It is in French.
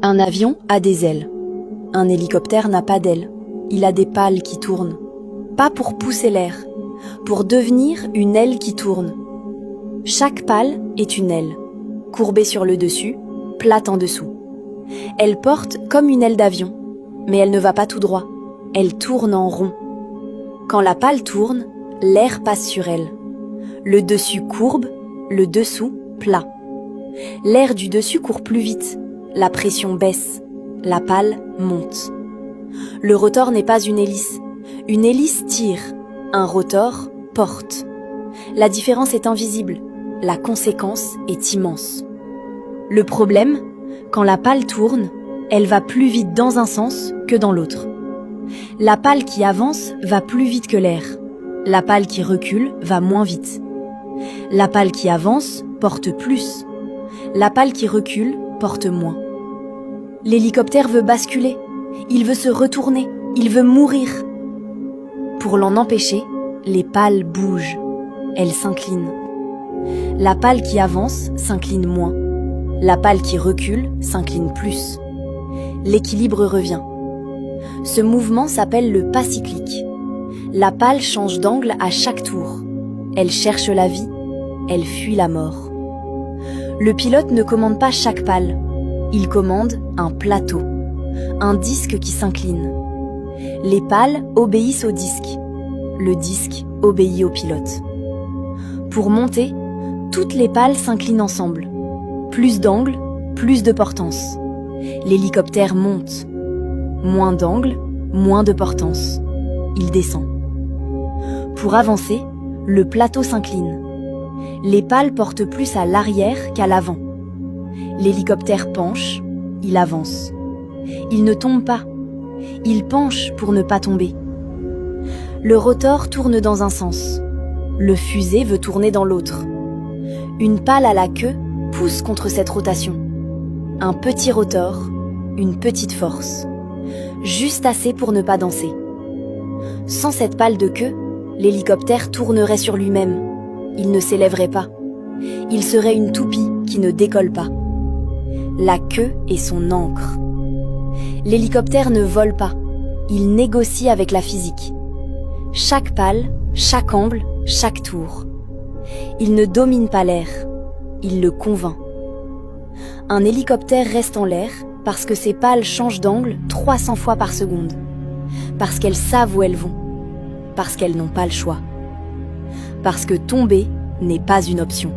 Un avion a des ailes. Un hélicoptère n'a pas d'ailes. Il a des pales qui tournent. Pas pour pousser l'air, pour devenir une aile qui tourne. Chaque pale est une aile, courbée sur le dessus, plate en dessous. Elle porte comme une aile d'avion, mais elle ne va pas tout droit. Elle tourne en rond. Quand la pale tourne, l'air passe sur elle. Le dessus courbe, le dessous plat. L'air du dessus court plus vite. La pression baisse. La pale monte. Le rotor n'est pas une hélice. Une hélice tire. Un rotor porte. La différence est invisible. La conséquence est immense. Le problème, quand la pale tourne, elle va plus vite dans un sens que dans l'autre. La pale qui avance va plus vite que l'air. La pale qui recule va moins vite. La pale qui avance porte plus. La pale qui recule porte moins. L'hélicoptère veut basculer. Il veut se retourner. Il veut mourir. Pour l'en empêcher, les pales bougent. Elles s'inclinent. La pale qui avance s'incline moins. La pale qui recule s'incline plus. L'équilibre revient. Ce mouvement s'appelle le pas cyclique. La pale change d'angle à chaque tour. Elle cherche la vie, elle fuit la mort. Le pilote ne commande pas chaque pale. Il commande un plateau, un disque qui s'incline. Les pales obéissent au disque. Le disque obéit au pilote. Pour monter, toutes les pales s'inclinent ensemble. Plus d'angles, plus de portance. L'hélicoptère monte. Moins d'angles, moins de portance. Il descend. Pour avancer, le plateau s'incline. Les pales portent plus à l'arrière qu'à l'avant. L'hélicoptère penche, il avance. Il ne tombe pas. Il penche pour ne pas tomber. Le rotor tourne dans un sens. Le fusée veut tourner dans l'autre. Une pale à la queue pousse contre cette rotation. Un petit rotor, une petite force. Juste assez pour ne pas danser. Sans cette pale de queue, l'hélicoptère tournerait sur lui-même. Il ne s'élèverait pas. Il serait une toupie qui ne décolle pas. La queue est son ancre. L'hélicoptère ne vole pas. Il négocie avec la physique. Chaque pale, chaque angle, chaque tour. Il ne domine pas l'air. Il le convainc. Un hélicoptère reste en l'air parce que ses pales changent d'angle 300 fois par seconde. Parce qu'elles savent où elles vont. Parce qu'elles n'ont pas le choix. Parce que tomber n'est pas une option.